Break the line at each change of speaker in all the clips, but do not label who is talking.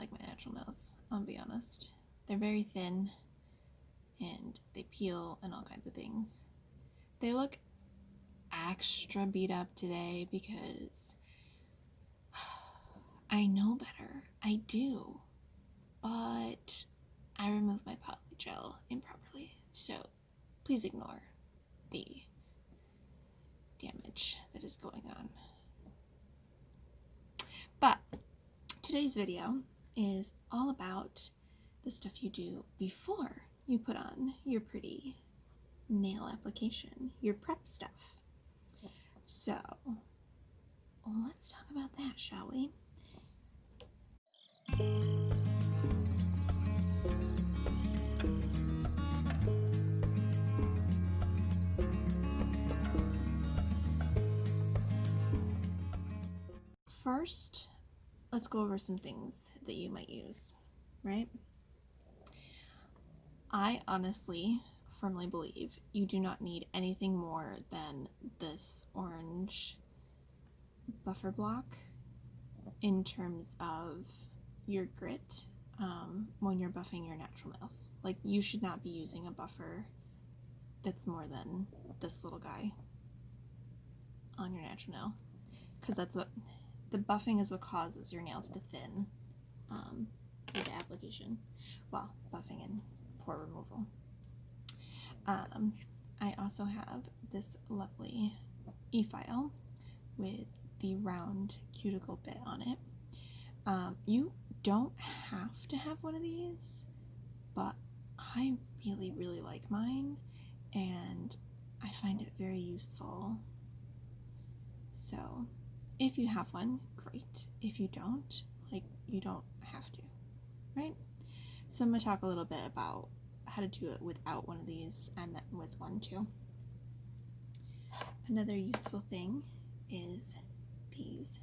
like my natural nails, I'll be honest. They're very thin and they peel and all kinds of things. They look extra beat up today because I know better. I do. But I removed my polygel improperly. So please ignore the damage that is going on. But today's video is all about the stuff you do before you put on your pretty nail application, your prep stuff. So let's talk about that, shall we? First, let's go over some things that you might use, right? I honestly firmly believe you do not need anything more than this orange buffer block in terms of your grit when you're buffing your natural nails. Like, you should not be using a buffer that's more than this little guy on your natural nail, because that's what the buffing is, what causes your nails to thin with the application. Well, buffing and pore removal. I also have this lovely e-file with the round cuticle bit on it. You don't have to have one of these, but I really like mine, and I find it very useful. So if you have one, great. If you don't, you don't have to, right? So I'm going to talk a little bit about how to do it without one of these and then with one too. Another useful thing is these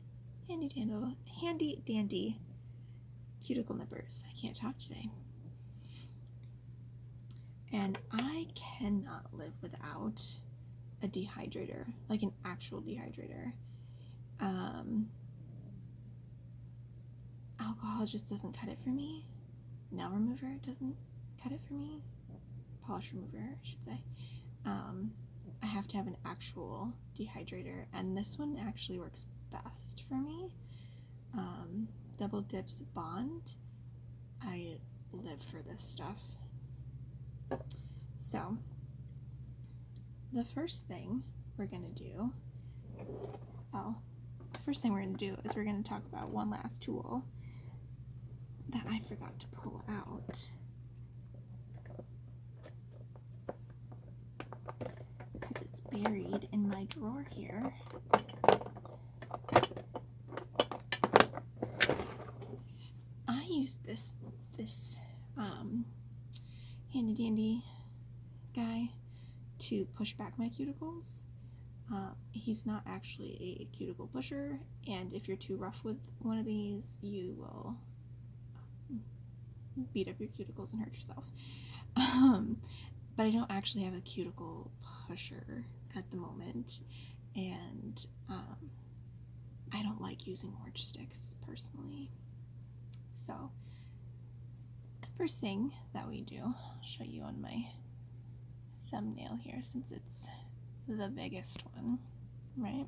handy dandy cuticle nippers. I can't talk today. And I cannot live without a dehydrator, like an actual dehydrator. Alcohol just doesn't cut it for me. Nail remover doesn't cut it for me. Polish remover, I should say. I have to have an actual dehydrator, and this one actually works best for me. Double Dips Bond. I live for this stuff. So the first thing we're gonna do is we're gonna talk about one last tool that I forgot to pull out because it's buried in my drawer here. I use this handy dandy guy to push back my cuticles. He's not actually a cuticle pusher, and if you're too rough with one of these, you will beat up your cuticles and hurt yourself. But I don't actually have a cuticle pusher at the moment, and I don't like using orange sticks personally. So first thing that we do, I'll show you on my thumbnail here since it's the biggest one, right?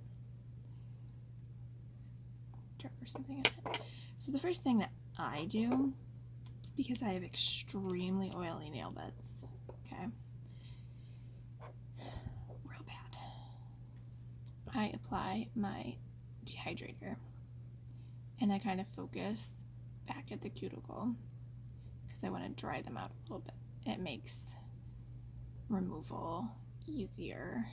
Or something in it. So the first thing that I do, because I have extremely oily nail beds, okay, real bad, I apply my dehydrator and I kind of focus back at the cuticle because I want to dry them out a little bit. It makes removal easier.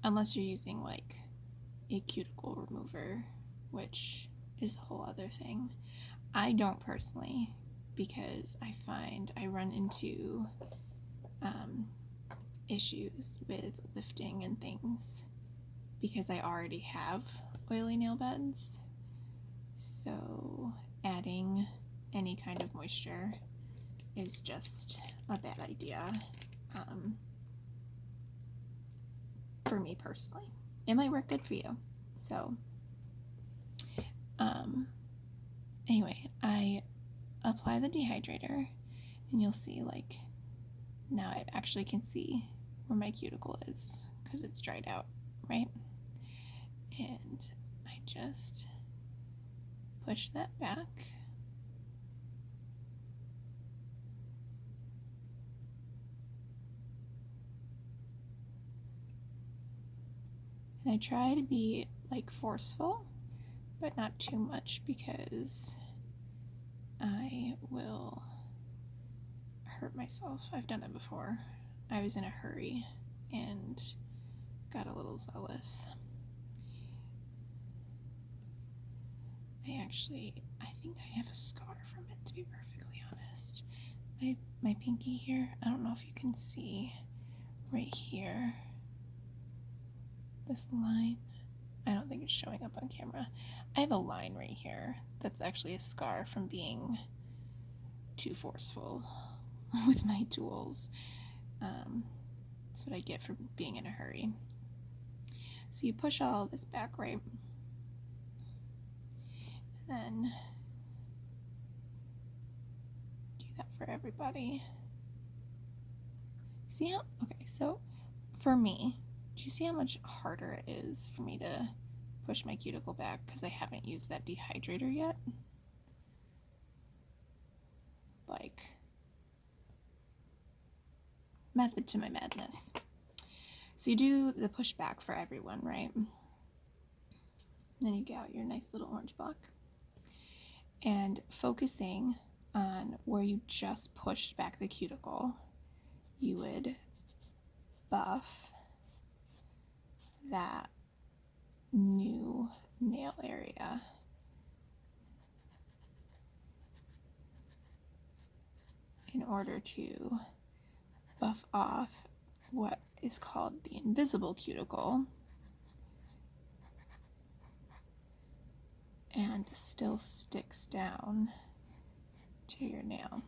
Unless you're using like a cuticle remover, which is a whole other thing. I don't personally, because I find I run into issues with lifting and things because I already have oily nail beds. So adding any kind of moisture is just a bad idea. For me personally. It might work good for you. So Anyway, I apply the dehydrator, and you'll see, like, now I actually can see where my cuticle is because it's dried out, right? And I just push that back. And I try to be, like, forceful, but not too much because I will hurt myself. I've done it before. I was in a hurry and got a little zealous. I think I have a scar from it, to be perfectly honest. My pinky here, I don't know if you can see right here, this line. I don't think it's showing up on camera. I have a line right here that's actually a scar from being too forceful with my tools. That's what I get for being in a hurry. So you push all this back, right? And then do that for everybody. See how, okay, so for me, do you see how much harder it is for me to push my cuticle back because I haven't used that dehydrator yet? Like, method to my madness. So you do the push back for everyone, right? And then you get out your nice little orange block. And focusing on where you just pushed back the cuticle, you would buff that new nail area. In order to buff off what is called the invisible cuticle and still sticks down to your nail.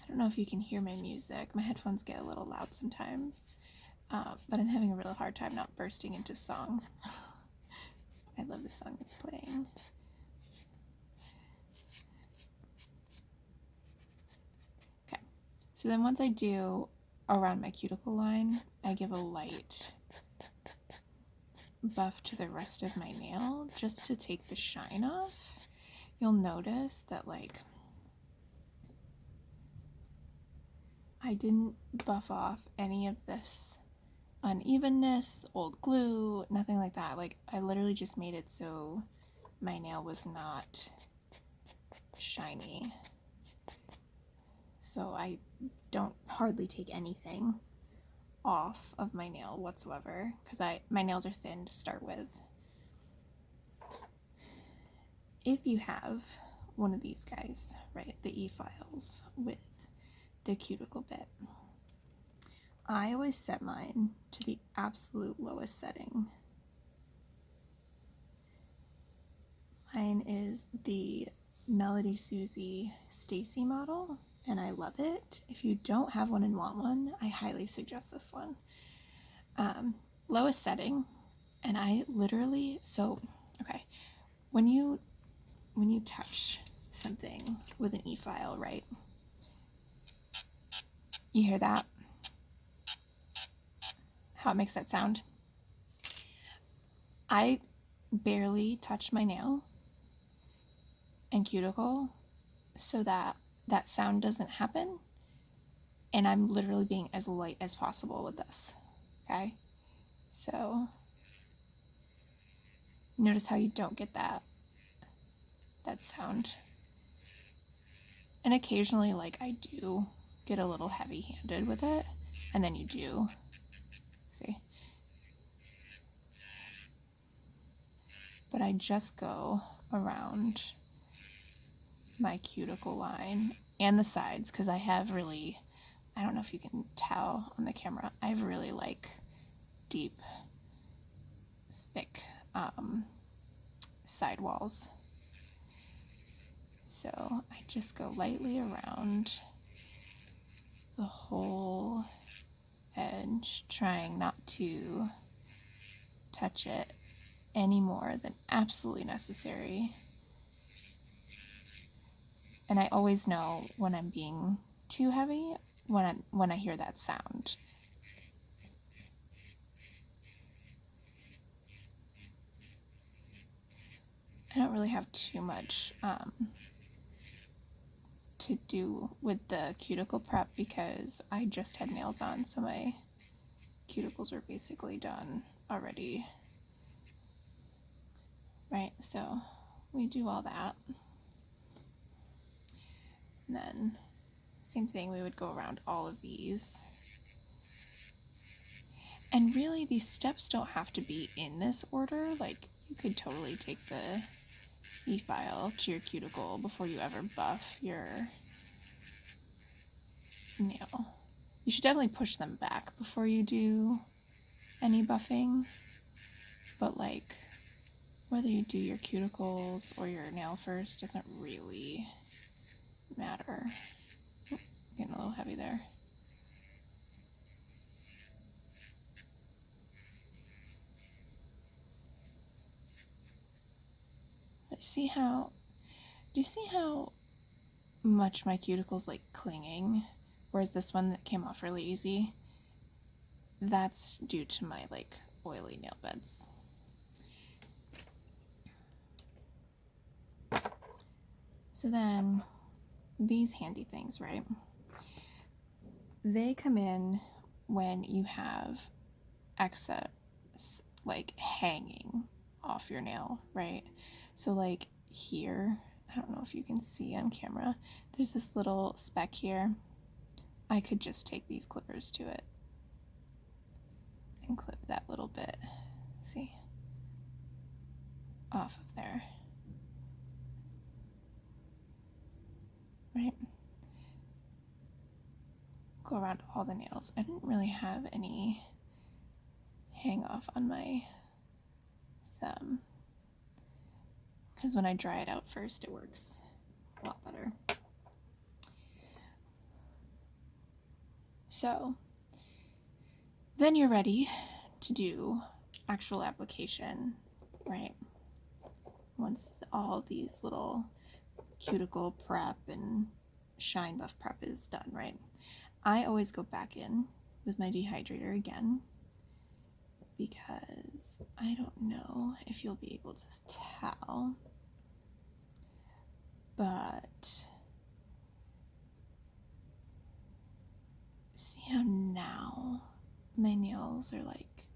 I don't know if you can hear my music. My headphones get a little loud sometimes, but I'm having a real hard time not bursting into song. I love the song that's playing. Okay, so then once I do around my cuticle line, I give a light buff to the rest of my nail just to take the shine off. You'll notice that, like, I didn't buff off any of this unevenness, old glue, nothing like that. Like, I literally just made it so my nail was not shiny. So I don't hardly take anything off of my nail whatsoever because my nails are thin to start with. If you have one of these guys, right, the e-files with the cuticle bit, I always set mine to the absolute lowest setting. Mine is the Melody Susie Stacy model, and I love it. If you don't have one and want one, I highly suggest this one. Lowest setting, and I literally, okay, when you touch something with an e-file, right, you hear that? How it makes that sound? I barely touch my nail and cuticle so that that sound doesn't happen, and I'm literally being as light as possible with this. Okay, so notice how you don't get that sound. And occasionally, like, I do get a little heavy-handed with it, and then you do see, but I just go around my cuticle line and the sides because I have really, I don't know if you can tell on the camera, I have really, like, deep, thick side walls. So I just go lightly around the whole edge, trying not to touch it any more than absolutely necessary. And I always know when I'm being too heavy when I hear that sound. I don't really have too much to do with the cuticle prep because I just had nails on, so my cuticles were basically done already. Right, so we do all that. And then same thing, we would go around all of these. And really, these steps don't have to be in this order. Like, you could totally take the e-file to your cuticle before you ever buff your nail. You should definitely push them back before you do any buffing. But like, whether you do your cuticles or your nail first doesn't really matter. Oh, getting a little heavy there. Do you see how much my cuticle's like clinging, whereas this one that came off really easy? That's due to my like oily nail beds. So then these handy things, right? They come in when you have excess like hanging off your nail, right? So like here, I don't know if you can see on camera, there's this little speck here. I could just take these clippers to it and clip that little bit, see, off of there, right? Go around all the nails. I didn't really have any hang off on my thumb because when I dry it out first, it works a lot better. So then you're ready to do actual application, right? Once all these little cuticle prep and shine buff prep is done, right? I always go back in with my dehydrator again because I don't know if you'll be able to tell, but see how now my nails are like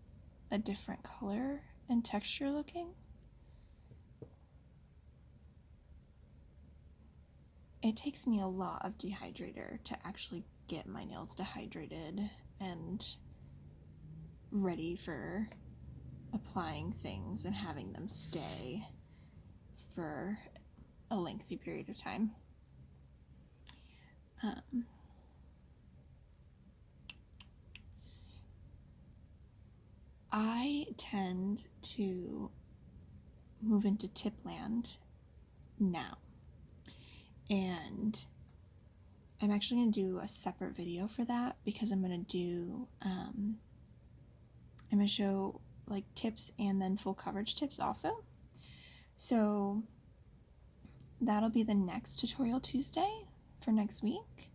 a different color and texture looking? It takes me a lot of dehydrator to actually get my nails dehydrated and ready for applying things and having them stay for a lengthy period of time. I tend to move into tip land now, and I'm actually going to do a separate video for that because I'm going to show like tips and then full coverage tips also. So that'll be the next tutorial Tuesday for next week.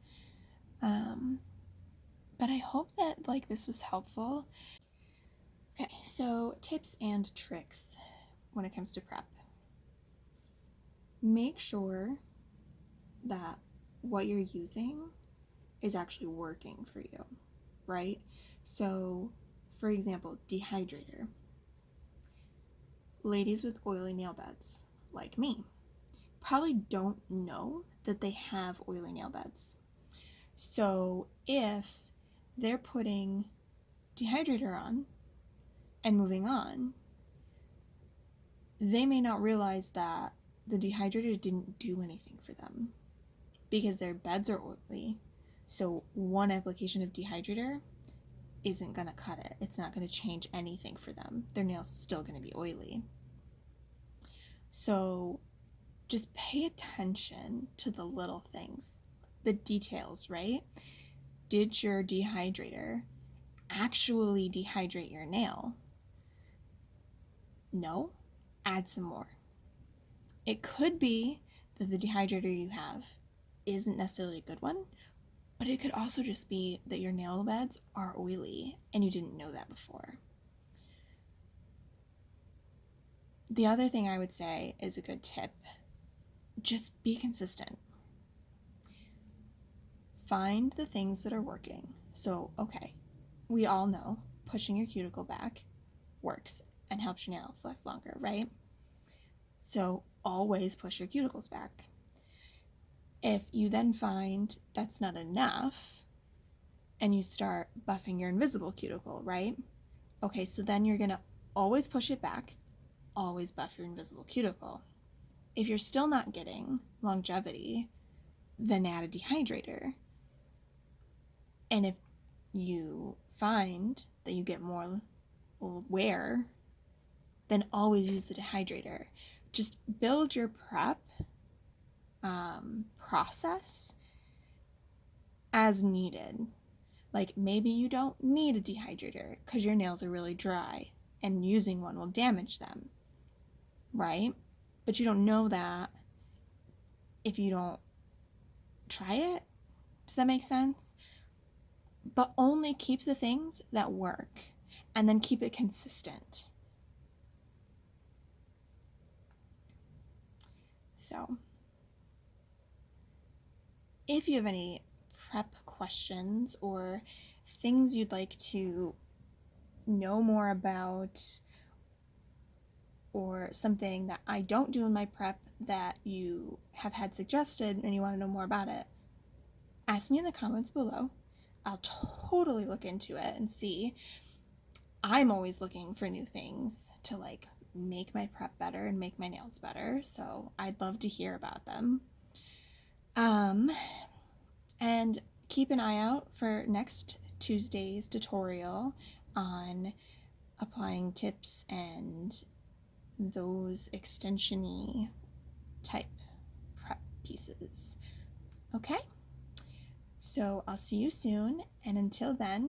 But I hope that like this was helpful. Okay, so tips and tricks when it comes to prep. Make sure that what you're using is actually working for you, right? So, for example, dehydrator. Ladies with oily nail beds, like me, probably don't know that they have oily nail beds. So if they're putting dehydrator on and moving on, they may not realize that the dehydrator didn't do anything for them because their beds are oily. So one application of dehydrator isn't going to cut it. It's not going to change anything for them. Their nail's still going to be oily. So just pay attention to the little things, the details, right? Did your dehydrator actually dehydrate your nail? No, add some more. It could be that the dehydrator you have isn't necessarily a good one, but it could also just be that your nail beds are oily and you didn't know that before. The other thing I would say is a good tip. Just be consistent. Find the things that are working. So, okay, we all know pushing your cuticle back works and helps your nails last longer, right? So always push your cuticles back. If you then find that's not enough and you start buffing your invisible cuticle, right? Okay, so then you're gonna always push it back, always buff your invisible cuticle. If you're still not getting longevity, then add a dehydrator. And if you find that you get more wear, then always use the dehydrator. Just build your prep process as needed. Like maybe you don't need a dehydrator because your nails are really dry and using one will damage them, right? But you don't know that if you don't try it. Does that make sense? But only keep the things that work and then keep it consistent. So, if you have any prep questions or things you'd like to know more about, or something that I don't do in my prep that you have had suggested and you want to know more about it, ask me in the comments below. I'll totally look into it and see. I'm always looking for new things to like make my prep better and make my nails better, so I'd love to hear about them. And keep an eye out for next Tuesday's tutorial on applying tips and those extension-y type prep pieces. Okay? So I'll see you soon, and until then,